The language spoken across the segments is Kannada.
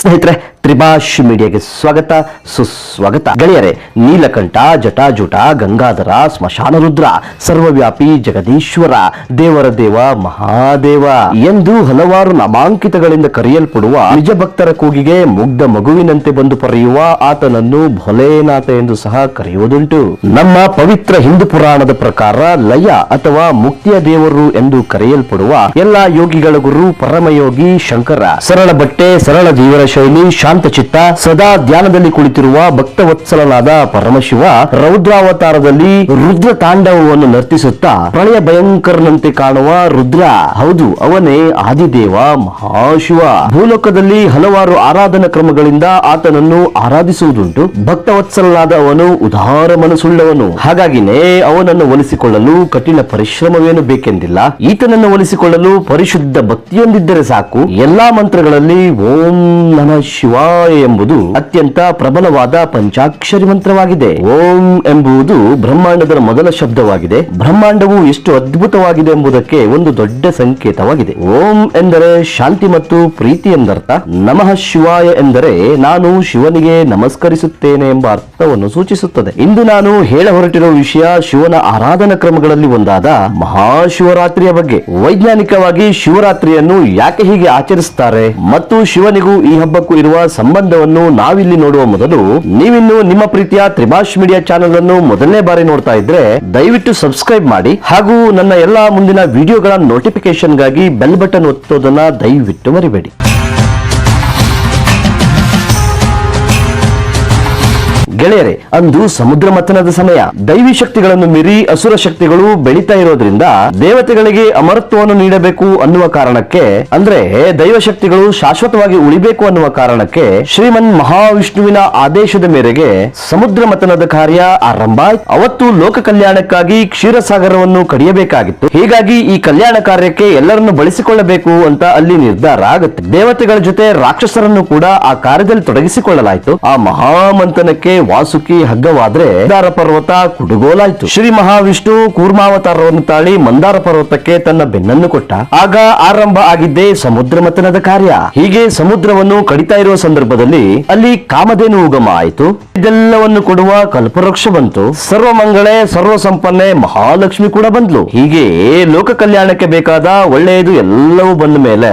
ಸ್ನೇಹಿತರೆ, ತ್ರಿಭಾಷ್ ಮೀಡಿಯಾಗೆ ಸ್ವಾಗತ ಸುಸ್ವಾಗತ. ಗೆಳೆಯರೆ, ನೀಲಕಂಠ, ಜಟಾಜುಟ, ಗಂಗಾಧರ, ಸ್ಮಶಾನ ರುದ್ರ, ಸರ್ವವ್ಯಾಪಿ ಜಗದೀಶ್ವರ, ದೇವರ ದೇವ ಮಹಾದೇವ ಎಂದು ಹಲವಾರು ನಾಮಾಂಕಿತಗಳಿಂದ ಕರೆಯಲ್ಪಡುವ ನಿಜ ಭಕ್ತರ ಕೂಗಿಗೆ ಮುಗ್ಧ ಮಗುವಿನಂತೆ ಬಂದು ಪಡೆಯುವ ಆತನನ್ನು ಭೋಲೇನಾಥ ಎಂದು ಸಹ ಕರೆಯುವುದುಂಟು. ನಮ್ಮ ಪವಿತ್ರ ಹಿಂದೂ ಪುರಾಣದ ಪ್ರಕಾರ ಲಯ ಅಥವಾ ಮುಕ್ತಿಯ ದೇವರು ಎಂದು ಕರೆಯಲ್ಪಡುವ ಎಲ್ಲಾ ಯೋಗಿಗಳ ಗುರು ಪರಮಯೋಗಿ ಶಂಕರ. ಸರಳ ಬಟ್ಟೆ, ಸರಳ ಜೀವನ ಶೈಲಿ, ಶಾಂತಚಿತ್ತ, ಸದಾ ಧ್ಯಾನದಲ್ಲಿ ಕುಳಿತಿರುವ ಭಕ್ತವತ್ಸಲನಾದ ಪರಮಶಿವ ರೌದ್ರಾವತಾರದಲ್ಲಿ ರುದ್ರ ತಾಂಡವವನ್ನು ನರ್ತಿಸುತ್ತಾ ಪ್ರಳಯ ಭಯಂಕರನಂತೆ ಕಾಣುವ ರುದ್ರ. ಹೌದು, ಅವನೇ ಆದಿದೇವ ಮಹಾಶಿವ. ಭೂಲೋಕದಲ್ಲಿ ಹಲವಾರು ಆರಾಧನಾ ಕ್ರಮಗಳಿಂದ ಆತನನ್ನು ಆರಾಧಿಸುವುದುಂಟು. ಭಕ್ತವತ್ಸಲನಾದ ಅವನು ಉದಾರ ಮನಸ್ಸುಳ್ಳವನು. ಹಾಗಾಗಿನೇ ಅವನನ್ನು ಒಲಿಸಿಕೊಳ್ಳಲು ಕಠಿಣ ಪರಿಶ್ರಮವೇನು ಬೇಕೆಂದಿಲ್ಲ. ಈತನನ್ನು ಒಲಿಸಿಕೊಳ್ಳಲು ಪರಿಶುದ್ಧ ಭಕ್ತಿಯೊಂದಿದ್ದರೆ ಸಾಕು. ಎಲ್ಲಾ ಮಂತ್ರಗಳಲ್ಲಿ ಓಂ ನಮಃ ಶಿವಾಯ ಎಂಬುದು ಅತ್ಯಂತ ಪ್ರಬಲವಾದ ಪಂಚಾಕ್ಷರಿ ಮಂತ್ರವಾಗಿದೆ. ಓಂ ಎಂಬುದು ಬ್ರಹ್ಮಾಂಡದ ಮೊದಲ ಶಬ್ದವಾಗಿದೆ. ಬ್ರಹ್ಮಾಂಡವು ಎಷ್ಟು ಅದ್ಭುತವಾಗಿದೆ ಎಂಬುದಕ್ಕೆ ಒಂದು ದೊಡ್ಡ ಸಂಕೇತವಾಗಿದೆ. ಓಂ ಎಂದರೆ ಶಾಂತಿ ಮತ್ತು ಪ್ರೀತಿ ಎಂದರ್ಥ. ನಮಃ ಶಿವಾಯ ಎಂದರೆ ನಾನು ಶಿವನಿಗೆ ನಮಸ್ಕರಿಸುತ್ತೇನೆ ಎಂಬ ಅರ್ಥವನ್ನು ಸೂಚಿಸುತ್ತದೆ. ಇಂದು ನಾನು ಹೇಳ ಹೊರಟಿರುವ ವಿಷಯ ಶಿವನ ಆರಾಧನಾ ಕ್ರಮಗಳಲ್ಲಿ ಒಂದಾದ ಮಹಾಶಿವರಾತ್ರಿಯ ಬಗ್ಗೆ. ವೈಜ್ಞಾನಿಕವಾಗಿ ಶಿವರಾತ್ರಿಯನ್ನು ಯಾಕೆ ಹೀಗೆ ಆಚರಿಸುತ್ತಾರೆ ಮತ್ತು ಶಿವನಿಗೂ ಈ ಹಬ್ಬಕ್ಕೂ ಇರುವ ಸಂಬಂಧವನ್ನು ನಾವಿಲ್ಲಿ ನೋಡುವ ಮೊದಲು, ನೀವಿನ್ನು ನಿಮ್ಮ ಪ್ರೀತಿಯ ತ್ರಿಭಾಷ್ ಮೀಡಿಯಾ ಚಾನೆಲ್ ಅನ್ನು ಮೊದಲನೇ ಬಾರಿ ನೋಡ್ತಾ ಇದ್ರೆ ದಯವಿಟ್ಟು ಸಬ್ಸ್ಕ್ರೈಬ್ ಮಾಡಿ ಹಾಗೂ ನನ್ನ ಎಲ್ಲಾ ಮುಂದಿನ ವಿಡಿಯೋಗಳ ನೋಟಿಫಿಕೇಶನ್ಗಾಗಿ ಬೆಲ್ ಬಟನ್ ಒತ್ತೋದನ್ನ ದಯವಿಟ್ಟು ಮರಿಬೇಡಿ. ಗೆಳೆಯರೆ, ಅಂದು ಸಮುದ್ರ ಮಥನದ ಸಮಯ. ದೈವಿ ಶಕ್ತಿಗಳನ್ನು ಮೀರಿ ಅಸುರ ಶಕ್ತಿಗಳು ಬೆಳೀತಾ ಇರೋದ್ರಿಂದ ದೇವತೆಗಳಿಗೆ ಅಮರತ್ವವನ್ನು ನೀಡಬೇಕು ಅನ್ನುವ ಕಾರಣಕ್ಕೆ, ಅಂದ್ರೆ ದೈವ ಶಕ್ತಿಗಳು ಶಾಶ್ವತವಾಗಿ ಉಳಿಬೇಕು ಅನ್ನುವ ಕಾರಣಕ್ಕೆ ಶ್ರೀಮನ್ ಮಹಾವಿಷ್ಣುವಿನ ಆದೇಶದ ಮೇರೆಗೆ ಸಮುದ್ರ ಮಥನದ ಕಾರ್ಯ ಆರಂಭ ಆಯ್ತು. ಅವತ್ತು ಲೋಕ ಕಲ್ಯಾಣಕ್ಕಾಗಿ ಕ್ಷೀರಸಾಗರವನ್ನು ಕಡಿಯಬೇಕಾಗಿತ್ತು. ಹೀಗಾಗಿ ಈ ಕಲ್ಯಾಣ ಕಾರ್ಯಕ್ಕೆ ಎಲ್ಲರನ್ನು ಬಳಸಿಕೊಳ್ಳಬೇಕು ಅಂತ ಅಲ್ಲಿ ನಿರ್ಧಾರ ಆಗುತ್ತೆ. ದೇವತೆಗಳ ಜೊತೆ ರಾಕ್ಷಸರನ್ನು ಕೂಡ ಆ ಕಾರ್ಯದಲ್ಲಿ ತೊಡಗಿಸಿಕೊಳ್ಳಲಾಯಿತು. ಆ ಮಹಾಮಂಥನಕ್ಕೆ ವಾಸುಕಿ ಹಗ್ಗವಾದ್ರೆ ಮಂದಾರ ಪರ್ವತ ಕುಡುಗೋಲಾಯ್ತು. ಶ್ರೀ ಮಹಾವಿಷ್ಣು ಕೂರ್ಮಾವತಾರವನ್ನು ತಾಳಿ ಮಂದಾರ ಪರ್ವತಕ್ಕೆ ತನ್ನ ಬೆನ್ನನ್ನು ಕೊಟ್ಟ. ಆಗ ಆರಂಭ ಆಗಿದ್ದೇ ಸಮುದ್ರ ಮಥನದ ಕಾರ್ಯ. ಹೀಗೆ ಸಮುದ್ರವನ್ನು ಕಡಿತಾ ಇರುವ ಸಂದರ್ಭದಲ್ಲಿ ಅಲ್ಲಿ ಕಾಮಧೇನು ಉಗಮ ಆಯಿತು. ಇದೆಲ್ಲವನ್ನು ಕೊಡುವ ಕಲ್ಪವೃಕ್ಷ ಬಂತು. ಸರ್ವ ಮಂಗಳೆ, ಸರ್ವ ಸಂಪನ್ನೆ ಮಹಾಲಕ್ಷ್ಮಿ ಕೂಡ ಬಂದ್ಲು. ಹೀಗೆ ಲೋಕ ಕಲ್ಯಾಣಕ್ಕೆ ಬೇಕಾದ ಒಳ್ಳೆಯದು ಎಲ್ಲವೂ ಬಂದ ಮೇಲೆ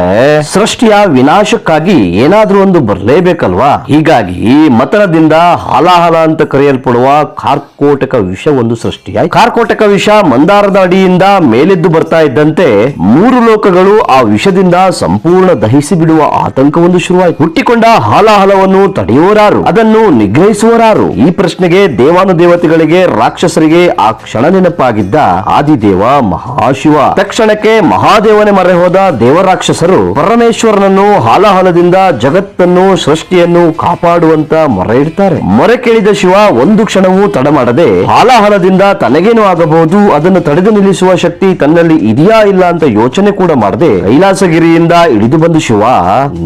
ಸೃಷ್ಟಿಯ ವಿನಾಶಕ್ಕಾಗಿ ಏನಾದ್ರೂ ಒಂದು ಬರಲೇಬೇಕಲ್ವಾ. ಹೀಗಾಗಿ ಮಥನದಿಂದ ಹಾಲಾಹಲ ಅಂತ ಕರೆಯಲ್ಪಡುವ ಕಾರ್ಕೋಟಕ ವಿಷ ಒಂದು ಸೃಷ್ಟಿಯಾಯಿತು. ಕಾರ್ಕೋಟಕ ವಿಷ ಮಂದಾರದ ಅಡಿಯಿಂದ ಮೇಲೆದ್ದು ಬರ್ತಾ ಇದ್ದಂತೆ ಮೂರು ಲೋಕಗಳು ಆ ವಿಷದಿಂದ ಸಂಪೂರ್ಣ ದಹಿಸಿ ಬಿಡುವ ಆತಂಕವೊಂದು ಶುರುವಾಯಿತು. ಹುಟ್ಟಿಕೊಂಡ ಹಾಲಾಹಲವನ್ನು ತಡೆಯುವರಾರು, ಅದನ್ನು ನಿಗ್ರಹಿಸುವರಾರು? ಈ ಪ್ರಶ್ನೆಗೆ ದೇವಾನುದೇವತೆಗಳಿಗೆ, ರಾಕ್ಷಸರಿಗೆ ಆ ಕ್ಷಣ ನೆನಪಾಗಿದ್ದ ಆದಿದೇವ ಮಹಾಶಿವ. ತಕ್ಷಣಕ್ಕೆ ಮಹಾದೇವನೇ ಮೊರೆ ಹೋದ ದೇವರಾಕ್ಷಸರು ಪರಮೇಶ್ವರನನ್ನು ಹಾಲಾಹಲದಿಂದ ಜಗತ್ತನ್ನು, ಸೃಷ್ಟಿಯನ್ನು ಕಾಪಾಡುವಂತ ಮೊರೆ ಇಡ್ತಾರೆ. ಮೊರೆ ಕೇಳಿದ ಶಿವ ಒಂದು ಕ್ಷಣವೂ ತಡ ಮಾಡದೆ ಹಾಲಾಹಲದಿಂದ ತನಗೇನು ಆಗಬಹುದು, ಅದನ್ನು ತಡೆದು ನಿಲ್ಲಿಸುವ ಶಕ್ತಿ ತನ್ನಲ್ಲಿ ಇದೆಯಾ ಇಲ್ಲ ಅಂತ ಯೋಚನೆ ಕೂಡ ಮಾಡದೆ ಕೈಲಾಸಗಿರಿಯಿಂದ ಇಳಿದು ಬಂದು ಶಿವ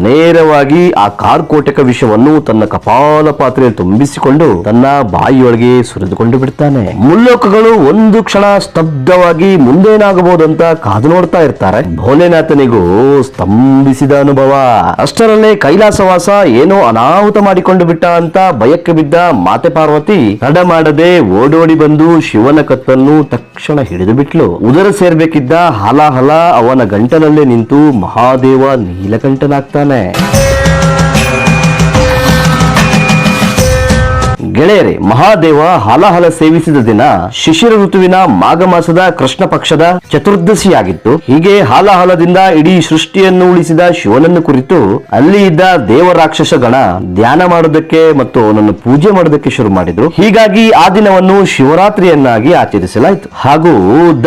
ನೇರವಾಗಿ ಆ ಕಾರ್ಕೋಟಕ ವಿಷವನ್ನು ತನ್ನ ಕಪಾಲ ಪಾತ್ರೆಯಲ್ಲಿ ತುಂಬಿಸಿಕೊಂಡು ತನ್ನ ಬಾಯಿಯೊಳಗೆ ಸುರಿದುಕೊಂಡು ಬಿಡ್ತಾನೆ. ಮುಲ್ಲೋಕಗಳು ಒಂದು ಕ್ಷಣ ಸ್ತಬ್ಧವಾಗಿ ಮುಂದೇನಾಗಬಹುದಂತ ಕಾದು ನೋಡ್ತಾ ಇರ್ತಾರೆ. ಭೋಲೆನಾಥನಿಗೂ ಸ್ತಂಭಿಸಿದ ಅನುಭವ. ಅಷ್ಟರಲ್ಲೇ ಕೈಲಾಸವಾಸ ಏನೋ ಅನಾಹುತ ಮಾಡಿಕೊಂಡು ಬಿಟ್ಟ ಅಂತ ಭಯಕ್ಕೆ ಬಿದ್ದ ಮಾತೆ ಪಾರ್ವತಿ ತಡ ಮಾಡದೆ ಓಡೋಡಿ ಬಂದು ಶಿವನ ಕತ್ತನ್ನು ತಕ್ಷಣ ಹಿಡಿದು ಬಿಟ್ಲು. ಉದರ ಸೇರ್ಬೇಕಿದ್ದ ಹಾಲಾಹಲ ಅವನ ಗಂಟಲಲ್ಲೇ ನಿಂತು ಮಹಾದೇವ ನೀಲಕಂಠನಾಗ್ತಾನೆ. ಗೆಳೆಯರೆ, ಮಹಾದೇವ ಹಾಲಾಹಲ ಸೇವಿಸಿದ ದಿನ ಶಿಶಿರ ಋತುವಿನ ಮಾಘ ಮಾಸದ ಕೃಷ್ಣ ಪಕ್ಷದ ಚತುರ್ದಶಿಯಾಗಿತ್ತು. ಹೀಗೆ ಹಾಲಾಹಲದಿಂದ ಇಡೀ ಸೃಷ್ಟಿಯನ್ನು ಉಳಿಸಿದ ಶಿವನನ್ನು ಕುರಿತು ಅಲ್ಲಿ ಇದ್ದ ದೇವರಾಕ್ಷಸ ಗಣ ಧ್ಯಾನ ಮಾಡೋದಕ್ಕೆ ಮತ್ತು ಅವನನ್ನು ಪೂಜೆ ಮಾಡೋದಕ್ಕೆ ಶುರು ಮಾಡಿದ್ರು. ಹೀಗಾಗಿ ಆ ದಿನವನ್ನು ಶಿವರಾತ್ರಿಯನ್ನಾಗಿ ಆಚರಿಸಲಾಯಿತು. ಹಾಗೂ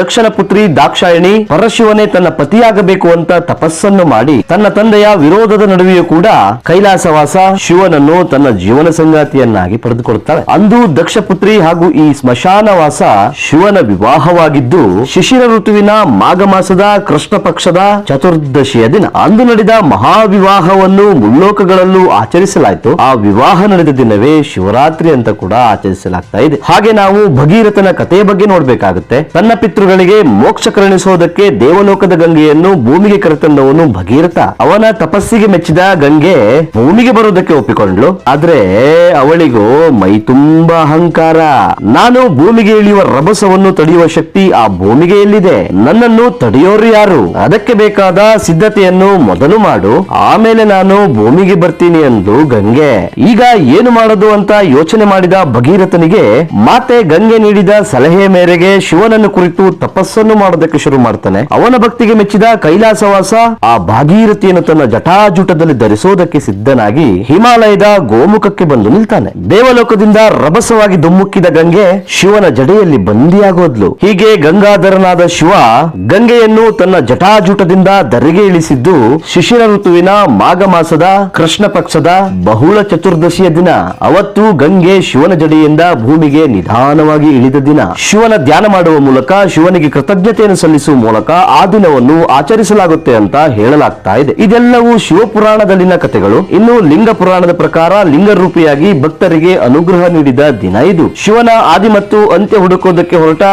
ದಕ್ಷಿಣ ಪುತ್ರಿ ದಾಕ್ಷಾಯಣಿ ಪರಶಿವನೇ ತನ್ನ ಪತಿಯಾಗಬೇಕು ಅಂತ ತಪಸ್ಸನ್ನು ಮಾಡಿ ತನ್ನ ತಂದೆಯ ವಿರೋಧದ ನಡುವೆಯೂ ಕೂಡ ಕೈಲಾಸವಾಸ ಶಿವನನ್ನು ತನ್ನ ಜೀವನ ಸಂಗಾತಿಯನ್ನಾಗಿ ಪಡೆದುಕೊಂಡ. ತೋರುತ್ತಾಳೆ. ಅಂದು ದಕ್ಷಪುತ್ರಿ ಹಾಗೂ ಈ ಸ್ಮಶಾನವಾಸ ಶಿವನ ವಿವಾಹವಾಗಿದ್ದು ಶಿಶಿರ ಋತುವಿನ ಮಾಘ ಮಾಸದ ಕೃಷ್ಣ ಪಕ್ಷದ ಚತುರ್ದಶಿಯ ದಿನ. ಅಂದು ನಡೆದ ಮಹಾವಿವಾಹವನ್ನು ಮುಲ್ಲೋಕಗಳಲ್ಲೂ ಆಚರಿಸಲಾಯಿತು. ಆ ವಿವಾಹ ನಡೆದ ದಿನವೇ ಶಿವರಾತ್ರಿ ಅಂತ ಕೂಡ ಆಚರಿಸಲಾಗ್ತಾ ಇದೆ. ಹಾಗೆ ನಾವು ಭಗೀರಥನ ಕಥೆಯ ಬಗ್ಗೆ ನೋಡ್ಬೇಕಾಗುತ್ತೆ. ತನ್ನ ಪಿತೃಗಳಿಗೆ ಮೋಕ್ಷ ಕರುಣಿಸೋದಕ್ಕೆ ದೇವಲೋಕದ ಗಂಗೆಯನ್ನು ಭೂಮಿಗೆ ಕರೆತಂದವನು ಭಗೀರಥ. ಅವನ ತಪಸ್ಸಿಗೆ ಮೆಚ್ಚಿದ ಗಂಗೆ ಭೂಮಿಗೆ ಬರುವುದಕ್ಕೆ ಒಪ್ಪಿಕೊಂಡ್ಲು. ಆದ್ರೆ ಅವಳಿಗೂ ಮೈ ತುಂಬಾ ಅಹಂಕಾರ. ನಾನು ಭೂಮಿಗೆ ಇಳಿಯುವ ರಭಸವನ್ನು ತಡೆಯುವ ಶಕ್ತಿ ಆ ಭೂಮಿಗೆ ಎಲ್ಲಿದೆ? ನನ್ನನ್ನು ತಡೆಯೋರು ಯಾರು? ಅದಕ್ಕೆ ಬೇಕಾದ ಸಿದ್ಧತೆಯನ್ನು ಮೊದಲು ಮಾಡು, ಆಮೇಲೆ ನಾನು ಭೂಮಿಗೆ ಬರ್ತೀನಿ ಎಂದು ಗಂಗೆ. ಈಗ ಏನು ಮಾಡೋದು ಅಂತ ಯೋಚನೆ ಮಾಡಿದ ಭಗೀರಥನಿಗೆ ಮಾತೆ ಗಂಗೆ ನೀಡಿದ ಸಲಹೆಯ ಮೇರೆಗೆ ಶಿವನನ್ನು ಕುರಿತು ತಪಸ್ಸನ್ನು ಮಾಡೋದಕ್ಕೆ ಶುರು ಮಾಡ್ತಾನೆ. ಅವನ ಭಕ್ತಿಗೆ ಮೆಚ್ಚಿದ ಕೈಲಾಸವಾಸ ಆ ಭಾಗೀರಥಿಯನ್ನು ತನ್ನ ಜಟಾಜುಟದಲ್ಲಿ ಧರಿಸೋದಕ್ಕೆ ಸಿದ್ಧನಾಗಿ ಹಿಮಾಲಯದ ಗೋಮುಖಕ್ಕೆ ಬಂದು ನಿಲ್ತಾನೆ. ದೇವಲೋಕದಿಂದ ರಭಸವಾಗಿ ದುಮ್ಮುಕ್ಕಿದ ಗಂಗೆ ಶಿವನ ಜಡೆಯಲ್ಲಿ ಬಂದಿಯಾಗೋದ್ಲು. ಹೀಗೆ ಗಂಗಾಧರನಾದ ಶಿವ ಗಂಗೆಯನ್ನು ತನ್ನ ಜಟಾಜುಟದಿಂದ ಧರೆಗೆ ಇಳಿಸಿದ್ದು ಶಿಶಿರ ಋತುವಿನ ಮಾಘ ಮಾಸದ ಕೃಷ್ಣ ಪಕ್ಷದ ಬಹುಳ ಚತುರ್ದಶಿಯ ದಿನ. ಅವತ್ತು ಗಂಗೆ ಶಿವನ ಜಡೆಯಿಂದ ಭೂಮಿಗೆ ನಿಧಾನವಾಗಿ ಇಳಿದ ದಿನ. ಶಿವನ ಧ್ಯಾನ ಮಾಡುವ ಮೂಲಕ, ಶಿವನಿಗೆ ಕೃತಜ್ಞತೆಯನ್ನು ಸಲ್ಲಿಸುವ ಮೂಲಕ ಆ ದಿನವನ್ನು ಆಚರಿಸಲಾಗುತ್ತೆ ಅಂತ ಹೇಳಲಾಗ್ತಾ ಇದೆ. ಇದೆಲ್ಲವೂ ಶಿವಪುರಾಣದಲ್ಲಿನ ಕಥೆಗಳು. ಇನ್ನು ಲಿಂಗ ಪುರಾಣದ ಪ್ರಕಾರ ಲಿಂಗರೂಪಿಯಾಗಿ ಭಕ್ತರಿಗೆ ಅನುಗ್ರಹ ನೀಡಿದ ದಿನ ಇದು. ಶಿವನ ಆದಿ ಮತ್ತು ಅಂತ್ಯ ಹುಡುಕೋದಕ್ಕೆ ಹೊರಟ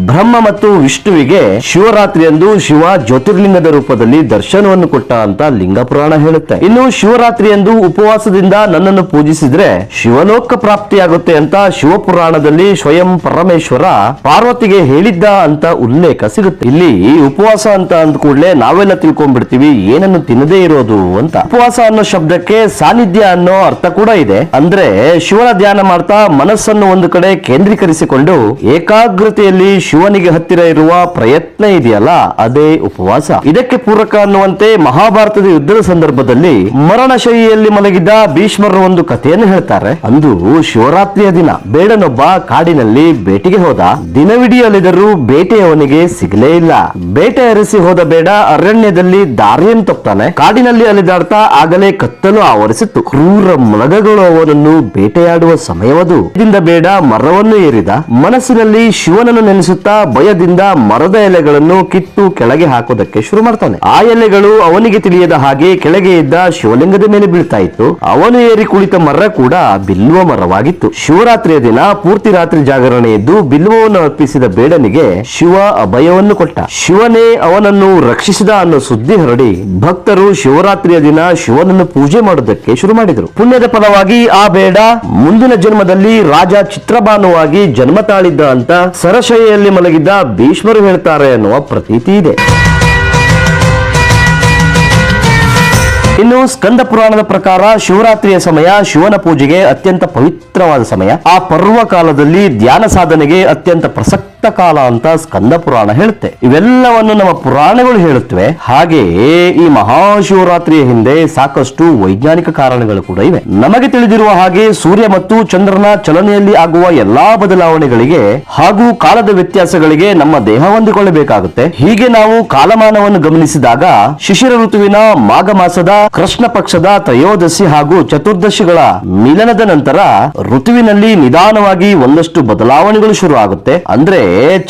ಬ್ರಹ್ಮ ಮತ್ತು ವಿಷ್ಣುವಿಗೆ ಶಿವರಾತ್ರಿಯಂದು ಶಿವ ಜ್ಯೋತಿರ್ಲಿಂಗದ ರೂಪದಲ್ಲಿ ದರ್ಶನವನ್ನು ಕೊಟ್ಟ ಅಂತ ಲಿಂಗ ಪುರಾಣ ಹೇಳುತ್ತೆ. ಇನ್ನು ಶಿವರಾತ್ರಿಯಂದು ಉಪವಾಸದಿಂದ ನನ್ನನ್ನು ಪೂಜಿಸಿದ್ರೆ ಶಿವಲೋಕ ಪ್ರಾಪ್ತಿಯಾಗುತ್ತೆ ಅಂತ ಶಿವಪುರಾಣದಲ್ಲಿ ಸ್ವಯಂ ಪರಮೇಶ್ವರ ಪಾರ್ವತಿಗೆ ಹೇಳಿದ್ದ ಅಂತ ಉಲ್ಲೇಖ ಸಿಗುತ್ತೆ. ಇಲ್ಲಿ ಉಪವಾಸ ಅಂತ ಅಂದ ಕೂಡಲೇ ನಾವೆಲ್ಲ ತಿಳ್ಕೊಂಡ್ಬಿಡ್ತೀವಿ ಏನನ್ನು ತಿನ್ನದೇ ಇರೋದು ಅಂತ. ಉಪವಾಸ ಅನ್ನೋ ಶಬ್ದಕ್ಕೆ ಸಾನ್ನಿಧ್ಯ ಅನ್ನೋ ಅರ್ಥ ಕೂಡ ಇದೆ. ಅಂದ್ರೆ ಶಿವನ ಧ್ಯಾನ ಮಾಡ್ತಾ ಮನಸ್ಸನ್ನು ಒಂದು ಕಡೆ ಕೇಂದ್ರೀಕರಿಸಿಕೊಂಡು ಏಕಾಗ್ರತೆಯಲ್ಲಿ ಶಿವನಿಗೆ ಹತ್ತಿರ ಇರುವ ಪ್ರಯತ್ನ ಇದೆಯಲ್ಲ, ಅದೇ ಉಪವಾಸ. ಇದಕ್ಕೆ ಪೂರಕ ಅನ್ನುವಂತೆ ಮಹಾಭಾರತದ ಯುದ್ಧದ ಸಂದರ್ಭದಲ್ಲಿ ಮರಣಶೈಲಿಯಲ್ಲಿ ಮಲಗಿದ್ದ ಭೀಷ್ಮರ ಒಂದು ಕಥೆಯನ್ನು ಹೇಳ್ತಾರೆ. ಅಂದು ಶಿವರಾತ್ರಿಯ ದಿನ ಬೇಡನೊಬ್ಬ ಕಾಡಿನಲ್ಲಿ ಬೇಟೆಗೆ ಹೋದ. ದಿನವಿಡೀ ಅಲೆದರೂ ಬೇಟೆಯವನಿಗೆ ಸಿಗಲೇ ಇಲ್ಲ. ಬೇಟೆ ಅರಸಿ ಹೋದ ಬೇಡ ಅರಣ್ಯದಲ್ಲಿ ದಾರಿಯನ್ನು ತಪ್ಪಾನೆ. ಕಾಡಿನಲ್ಲಿ ಅಲೆದಾಡ್ತಾ ಆಗಲೇ ಕತ್ತಲು ಆವರಿಸಿತ್ತು. ಕ್ರೂರ ಮೃಗಗಳು ಅವನನ್ನು ಬೇಟೆಯಾಡುವ ಸಮಯವದು. ಇದರಿಂದ ಬೇಡ ಮರವನ್ನು ಏರಿದ. ಮನಸ್ಸಿನಲ್ಲಿ ಶಿವನನ್ನು ನೆನೆಸುತ್ತಾ ಭಯದಿಂದ ಮರದ ಎಲೆಗಳನ್ನು ಕಿತ್ತು ಕೆಳಗೆ ಹಾಕೋದಕ್ಕೆ ಶುರು ಮಾಡ್ತಾನೆ. ಆ ಎಲೆಗಳು ಅವನಿಗೆ ತಿಳಿಯದ ಹಾಗೆ ಕೆಳಗೆ ಇದ್ದ ಶಿವಲಿಂಗದ ಮೇಲೆ ಬೀಳ್ತಾ ಇತ್ತು. ಅವನು ಏರಿ ಕುಳಿತ ಮರ ಕೂಡ ಬಿಲ್ವ ಮರವಾಗಿತ್ತು. ಶಿವರಾತ್ರಿಯ ದಿನ ಪೂರ್ತಿ ರಾತ್ರಿ ಜಾಗರಣೆ ಇದ್ದು ಬಿಲ್ವವನ್ನು ಅರ್ಪಿಸಿದ ಬೇಡನಿಗೆ ಶಿವ ಅಭಯವನ್ನು ಕೊಟ್ಟ. ಶಿವನೇ ಅವನನ್ನು ರಕ್ಷಿಸಿದ ಅನ್ನೋ ಸುದ್ದಿ ಹರಡಿ ಭಕ್ತರು ಶಿವರಾತ್ರಿಯ ದಿನ ಶಿವನನ್ನು ಪೂಜೆ ಮಾಡೋದಕ್ಕೆ ಶುರು ಮಾಡಿದರು. ಪುಣ್ಯದ ಫಲವಾಗಿ ಆ ಬೇಡ ಮುಂದಿನ ಜನ್ಮದಲ್ಲಿ ರಾಜ ಚಿತ್ರಭಾನುವಾಗಿ ಜನ್ಮ ತಾಳಿದ್ದ ಅಂತ ಸರಶೈಯಲ್ಲಿ ಮಲಗಿದ್ದ ಭೀಷ್ಮರು ಹೇಳ್ತಾರೆ ಅನ್ನುವ ಪ್ರತೀತಿ ಇದೆ. ಇನ್ನು ಸ್ಕಂದ ಪುರಾಣದ ಪ್ರಕಾರ ಶಿವರಾತ್ರಿಯ ಸಮಯ ಶಿವನ ಪೂಜೆಗೆ ಅತ್ಯಂತ ಪವಿತ್ರವಾದ ಸಮಯ. ಆ ಪರ್ವ ಕಾಲದಲ್ಲಿ ಧ್ಯಾನ ಸಾಧನೆಗೆ ಅತ್ಯಂತ ಪ್ರಸಕ್ತ ಕಾಲ ಅಂತ ಸ್ಕಂದ ಪುರಾಣ ಹೇಳುತ್ತೆ. ಇವೆಲ್ಲವನ್ನು ನಮ್ಮ ಪುರಾಣಗಳು ಹೇಳುತ್ತವೆ. ಹಾಗೆಯೇ ಈ ಮಹಾಶಿವರಾತ್ರಿಯ ಹಿಂದೆ ಸಾಕಷ್ಟು ವೈಜ್ಞಾನಿಕ ಕಾರಣಗಳು ಕೂಡ ಇವೆ. ನಮಗೆ ತಿಳಿದಿರುವ ಹಾಗೆ ಸೂರ್ಯ ಮತ್ತು ಚಂದ್ರನ ಚಲನೆಯಲ್ಲಿ ಆಗುವ ಎಲ್ಲಾ ಬದಲಾವಣೆಗಳಿಗೆ ಹಾಗೂ ಕಾಲದ ವ್ಯತ್ಯಾಸಗಳಿಗೆ ನಮ್ಮ ದೇಹ ಹೊಂದಿಕೊಳ್ಳಬೇಕಾಗುತ್ತೆ. ಹೀಗೆ ನಾವು ಕಾಲಮಾನವನ್ನು ಗಮನಿಸಿದಾಗ ಶಿಶಿರ ಋತುವಿನ ಮಾಘ ಮಾಸದ ಕೃಷ್ಣ ಪಕ್ಷದ ತ್ರಯೋದಶಿ ಹಾಗೂ ಚತುರ್ದಶಿಗಳ ಮಿಲನದ ನಂತರ ಋತುವಿನಲ್ಲಿ ನಿಧಾನವಾಗಿ ಒಂದಷ್ಟು ಬದಲಾವಣೆಗಳು ಶುರು ಆಗುತ್ತೆ. ಅಂದ್ರೆ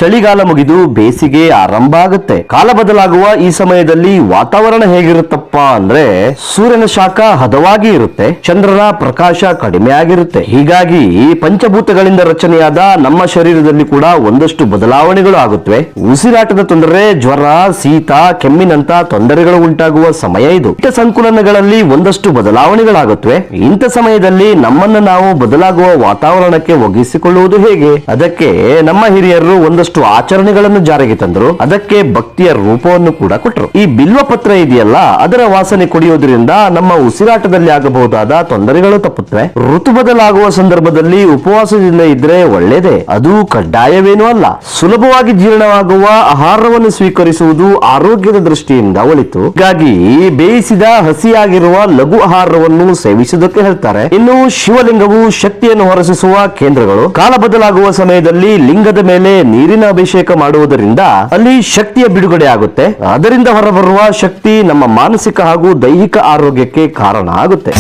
ಚಳಿಗಾಲ ಮುಗಿದು ಬೇಸಿಗೆ ಆರಂಭ ಆಗುತ್ತೆ. ಕಾಲ ಬದಲಾಗುವ ಈ ಸಮಯದಲ್ಲಿ ವಾತಾವರಣ ಹೇಗಿರುತ್ತಪ್ಪ ಅಂದ್ರೆ ಸೂರ್ಯನ ಶಾಖ ಹದವಾಗಿ ಇರುತ್ತೆ, ಚಂದ್ರನ ಪ್ರಕಾಶ ಕಡಿಮೆ ಆಗಿರುತ್ತೆ. ಹೀಗಾಗಿ ಪಂಚಭೂತಗಳಿಂದ ರಚನೆಯಾದ ನಮ್ಮ ಶರೀರದಲ್ಲಿ ಕೂಡ ಒಂದಷ್ಟು ಬದಲಾವಣೆಗಳು ಆಗುತ್ತವೆ. ಉಸಿರಾಟದ ತೊಂದರೆ, ಜ್ವರ, ಶೀತ, ಕೆಮ್ಮಿನಂತ ತೊಂದರೆಗಳು ಉಂಟಾಗುವ ಸಮಯ ಇದು. ಸಂಕುಲನಗಳಲ್ಲಿ ಒಂದಷ್ಟು ಬದಲಾವಣೆಗಳಾಗುತ್ತವೆ. ಇಂಥ ಸಮಯದಲ್ಲಿ ನಮ್ಮನ್ನು ನಾವು ಬದಲಾಗುವ ವಾತಾವರಣಕ್ಕೆ ಒಗ್ಗಿಸಿಕೊಳ್ಳುವುದು ಹೇಗೆ? ಅದಕ್ಕೆ ನಮ್ಮ ಹಿರಿಯರು ಒಂದಷ್ಟು ಆಚರಣೆಗಳನ್ನು ಜಾರಿಗೆ ತಂದರು. ಅದಕ್ಕೆ ಭಕ್ತಿಯ ರೂಪವನ್ನು ಕೂಡ ಕೊಟ್ಟರು. ಈ ಬಿಲ್ವ ಪತ್ರ ಇದೆಯಲ್ಲ, ಅದರ ವಾಸನೆ ಕುಡಿಯೋದ್ರಿಂದ ನಮ್ಮ ಉಸಿರಾಟದಲ್ಲಿ ಆಗಬಹುದಾದ ತೊಂದರೆಗಳು ತಪ್ಪುತ್ತವೆ. ಋತು ಬದಲಾಗುವ ಸಂದರ್ಭದಲ್ಲಿ ಉಪವಾಸದಿಂದ ಇದ್ರೆ ಒಳ್ಳೆಯದೇ. ಅದು ಕಡ್ಡಾಯವೇನೂ ಅಲ್ಲ. ಸುಲಭವಾಗಿ ಜೀರ್ಣವಾಗುವ ಆಹಾರವನ್ನು ಸ್ವೀಕರಿಸುವುದು ಆರೋಗ್ಯದ ದೃಷ್ಟಿಯಿಂದ ಒಳಿತು. ಹೀಗಾಗಿ ಬೇಯಿಸಿದ ಹಸಿಯಾಗಿರುವ ಲಘು ಆಹಾರವನ್ನು ಸೇವಿಸುವುದಕ್ಕೆ ಹೇಳ್ತಾರೆ. ಇನ್ನು ಶಿವಲಿಂಗವು ಶಕ್ತಿಯನ್ನು ಹೊರಸೂಸುವ ಕೇಂದ್ರಗಳು. ಕಾಲ ಬದಲಾಗುವ ಸಮಯದಲ್ಲಿ ಲಿಂಗದ ಮೇಲೆ ನೀರಿನ ಅಭಿಷೇಕ ಮಾಡುವುದರಿಂದ ಅಲ್ಲಿ ಶಕ್ತಿಯ ಬಿಡುಗಡೆ ಆಗುತ್ತೆ. ಅದರಿಂದ ಹೊರಬರುವ ಶಕ್ತಿ ನಮ್ಮ ಮಾನಸಿಕ ಹಾಗೂ ದೈಹಿಕ ಆರೋಗ್ಯಕ್ಕೆ ಕಾರಣ ಆಗುತ್ತೆ.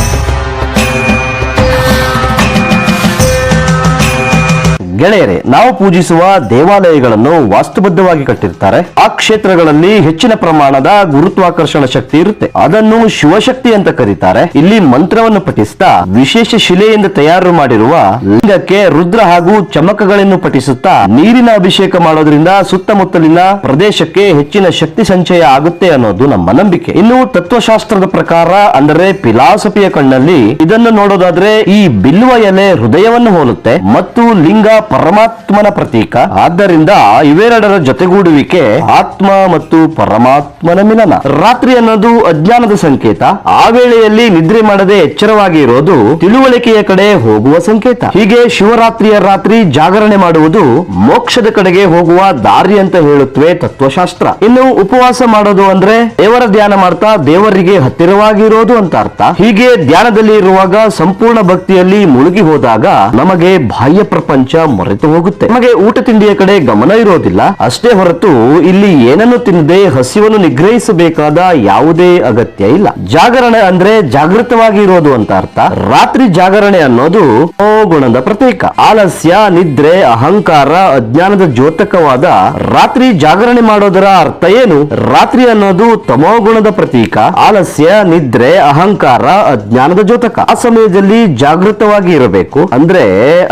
ಗೆಳೆಯರೆ, ನಾವು ಪೂಜಿಸುವ ದೇವಾಲಯಗಳನ್ನು ವಾಸ್ತುಬದ್ಧವಾಗಿ ಕಟ್ಟಿರ್ತಾರೆ. ಆ ಕ್ಷೇತ್ರಗಳಲ್ಲಿ ಹೆಚ್ಚಿನ ಪ್ರಮಾಣದ ಗುರುತ್ವಾಕರ್ಷಣ ಶಕ್ತಿ ಇರುತ್ತೆ. ಅದನ್ನು ಶಿವಶಕ್ತಿ ಅಂತ ಕರೀತಾರೆ. ಇಲ್ಲಿ ಮಂತ್ರವನ್ನು ಪಠಿಸ್ತಾ ವಿಶೇಷ ಶಿಲೆಯಿಂದ ತಯಾರು ಮಾಡಿರುವ ಲಿಂಗಕ್ಕೆ ರುದ್ರ ಹಾಗೂ ಚಮಕಗಳನ್ನು ಪಠಿಸುತ್ತಾ ನೀರಿನ ಅಭಿಷೇಕ ಮಾಡೋದ್ರಿಂದ ಸುತ್ತಮುತ್ತಲಿನ ಪ್ರದೇಶಕ್ಕೆ ಹೆಚ್ಚಿನ ಶಕ್ತಿ ಸಂಚಯ ಆಗುತ್ತೆ ಅನ್ನೋದು ನಮ್ಮ ನಂಬಿಕೆ. ಇನ್ನು ತತ್ವಶಾಸ್ತ್ರದ ಪ್ರಕಾರ, ಅಂದರೆ ಫಿಲಾಸಫಿಯ ಕಣ್ಣಲ್ಲಿ ಇದನ್ನು ನೋಡೋದಾದ್ರೆ ಈ ಬಿಲ್ವ ಎಲೆ ಹೃದಯವನ್ನು ಹೋಲುತ್ತೆ ಮತ್ತು ಲಿಂಗ ಪರಮಾತ್ಮನ ಪ್ರತೀಕ. ಆದ್ದರಿಂದ ಇವೆರಡರ ಜೊತೆಗೂಡುವಿಕೆ ಆತ್ಮ ಮತ್ತು ಪರಮಾತ್ಮನ ಮಿಲನ. ರಾತ್ರಿ ಅನ್ನೋದು ಅಜ್ಞಾನದ ಸಂಕೇತ. ಆ ವೇಳೆಯಲ್ಲಿ ನಿದ್ರೆ ಮಾಡದೆ ಎಚ್ಚರವಾಗಿ ಇರೋದು ತಿಳುವಳಿಕೆಯ ಕಡೆ ಹೋಗುವ ಸಂಕೇತ. ಹೀಗೆ ಶಿವರಾತ್ರಿಯ ರಾತ್ರಿ ಜಾಗರಣೆ ಮಾಡುವುದು ಮೋಕ್ಷದ ಕಡೆಗೆ ಹೋಗುವ ದಾರಿ ಅಂತ ಹೇಳುತ್ತವೆ ತತ್ವಶಾಸ್ತ್ರ. ಇನ್ನು ಉಪವಾಸ ಮಾಡೋದು ಅಂದ್ರೆ ದೇವರ ಧ್ಯಾನ ಮಾಡ್ತಾ ದೇವರಿಗೆ ಹತ್ತಿರವಾಗಿರೋದು ಅಂತ ಅರ್ಥ. ಹೀಗೆ ಧ್ಯಾನದಲ್ಲಿ ಇರುವಾಗ ಸಂಪೂರ್ಣ ಭಕ್ತಿಯಲ್ಲಿ ಮುಳುಗಿ ಹೋದಾಗ ನಮಗೆ ಬಾಹ್ಯ ಪ್ರಪಂಚ ಮರೆತು ಹೋಗುತ್ತೆ. ನಮಗೆ ಊಟ ತಿಂಡಿಯ ಕಡೆ ಗಮನ ಇರೋದಿಲ್ಲ. ಅಷ್ಟೇ ಹೊರತು ಇಲ್ಲಿ ಏನನ್ನು ತಿನ್ನದೆ ಹಸಿವನ್ನು ನಿಗ್ರಹಿಸಬೇಕಾದ ಯಾವುದೇ ಅಗತ್ಯ ಇಲ್ಲ. ಜಾಗರಣೆ ಅಂದ್ರೆ ಜಾಗೃತವಾಗಿ ಇರೋದು ಅಂತ ಅರ್ಥ. ರಾತ್ರಿ ಜಾಗರಣೆ ಅನ್ನೋದು ಗುಣದ ಪ್ರತೀಕ. ಆಲಸ್ಯ, ನಿದ್ರೆ, ಅಹಂಕಾರ, ಅಜ್ಞಾನದ ದ್ಯೋತಕವಾದ ರಾತ್ರಿ ಜಾಗರಣೆ ಮಾಡೋದರ ಅರ್ಥ ಏನು? ರಾತ್ರಿ ಅನ್ನೋದು ತಮೋಗುಣದ ಪ್ರತೀಕ. ಆಲಸ್ಯ, ನಿದ್ರೆ, ಅಹಂಕಾರ, ಅಜ್ಞಾನದ ದ್ಯೋತಕ. ಆ ಸಮಯದಲ್ಲಿ ಜಾಗೃತವಾಗಿ ಇರಬೇಕು. ಅಂದ್ರೆ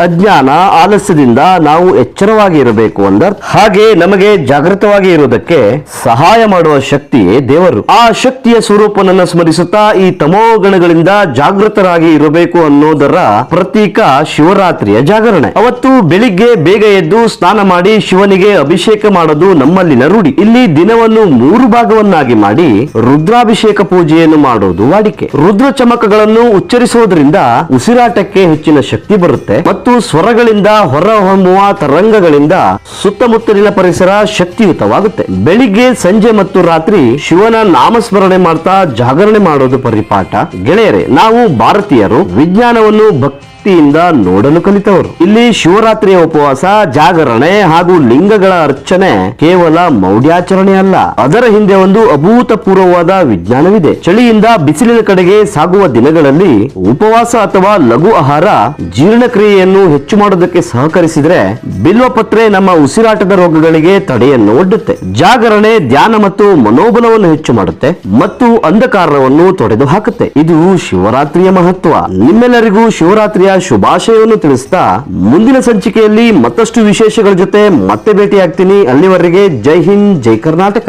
ಅಜ್ಞಾನ, ಆಲಸ್ಯದಿಂದ ನಾವು ಎಚ್ಚರವಾಗಿ ಇರಬೇಕು ಅಂದರ್ಥ. ಹಾಗೆ ನಮಗೆ ಜಾಗೃತವಾಗಿ ಇರುವುದಕ್ಕೆ ಸಹಾಯ ಮಾಡುವ ಶಕ್ತಿಯೇ ದೇವರು. ಆ ಶಕ್ತಿಯ ಸ್ವರೂಪನನ್ನು ಸ್ಮರಿಸುತ್ತಾ ಈ ತಮೋಗಣಗಳಿಂದ ಜಾಗೃತರಾಗಿ ಇರಬೇಕು ಅನ್ನೋದರ ಪ್ರತೀಕ ಶಿವರಾತ್ರಿಯ ಜಾಗರಣೆ. ಅವತ್ತು ಬೆಳಿಗ್ಗೆ ಬೇಗ ಎದ್ದು ಸ್ನಾನ ಮಾಡಿ ಶಿವನಿಗೆ ಅಭಿಷೇಕ ಮಾಡೋದು ನಮ್ಮಲ್ಲಿನ ರೂಢಿ. ಇಲ್ಲಿ ದಿನವನ್ನು 3 ಭಾಗವನ್ನಾಗಿ ಮಾಡಿ ರುದ್ರಾಭಿಷೇಕ ಪೂಜೆಯನ್ನು ಮಾಡೋದು ವಾಡಿಕೆ. ರುದ್ರ ಚಮಕಗಳನ್ನು ಉಚ್ಚರಿಸುವುದರಿಂದ ಉಸಿರಾಟಕ್ಕೆ ಹೆಚ್ಚಿನ ಶಕ್ತಿ ಬರುತ್ತೆ ಮತ್ತು ಸ್ವರಗಳಿಂದ ಹೊರಹೊಮ್ಮುವ ತರಂಗಗಳಿಂದ ಸುತ್ತಮುತ್ತಲಿನ ಪರಿಸರ ಶಕ್ತಿಯುತವಾಗುತ್ತೆ. ಬೆಳಿಗ್ಗೆ, ಸಂಜೆ ಮತ್ತು ರಾತ್ರಿ ಶಿವನ ನಾಮಸ್ಮರಣೆ ಮಾಡ್ತಾ ಜಾಗರಣೆ ಮಾಡೋದು ಪರಿಪಾಠ. ಗೆಳೆಯರೆ, ನಾವು ಭಾರತೀಯರು ವಿಜ್ಞಾನವನ್ನು ಭಕ್ತಿಯಿಂದ ನೋಡಲು ಕಲಿತವರು. ಇಲ್ಲಿ ಶಿವರಾತ್ರಿಯ ಉಪವಾಸ, ಜಾಗರಣೆ ಹಾಗೂ ಲಿಂಗಗಳ ಅರ್ಚನೆ ಕೇವಲ ಮೌಢ್ಯಾಚರಣೆ ಅಲ್ಲ. ಅದರ ಹಿಂದೆ ಒಂದು ಅಭೂತಪೂರ್ವವಾದ ವಿಜ್ಞಾನವಿದೆ. ಚಳಿಯಿಂದ ಬಿಸಿಲಿನ ಕಡೆಗೆ ಸಾಗುವ ದಿನಗಳಲ್ಲಿ ಉಪವಾಸ ಅಥವಾ ಲಘು ಆಹಾರ ಜೀರ್ಣಕ್ರಿಯೆಯನ್ನು ಹೆಚ್ಚು ಮಾಡೋದಕ್ಕೆ ಸಹಕರಿಸಿದ್ರೆ ಬಿಲ್ವಪತ್ರೆ ನಮ್ಮ ಉಸಿರಾಟದ ರೋಗಗಳಿಗೆ ತಡೆಯನ್ನು ಒಡ್ಡುತ್ತೆ. ಜಾಗರಣೆ ಧ್ಯಾನ ಮತ್ತು ಮನೋಬಲವನ್ನು ಹೆಚ್ಚು ಮಾಡುತ್ತೆ ಮತ್ತು ಅಂಧಕಾರವನ್ನು ತೊಡೆದು ಹಾಕುತ್ತೆ. ಇದು ಶಿವರಾತ್ರಿಯ ಮಹತ್ವ. ನಿಮ್ಮೆಲ್ಲರಿಗೂ ಶಿವರಾತ್ರಿಯ ಶುಭಾಶಯವನ್ನು ತಿಳಿಸ್ತಾ ಮುಂದಿನ ಸಂಚಿಕೆಯಲ್ಲಿ ಮತ್ತಷ್ಟು ವಿಶೇಷಗಳ ಜೊತೆ ಮತ್ತೆ ಭೇಟಿಯಾಗ್ತೀನಿ. ಅಲ್ಲಿವರೆಗೆ ಜೈ ಹಿಂದ್, ಜೈ ಕರ್ನಾಟಕ.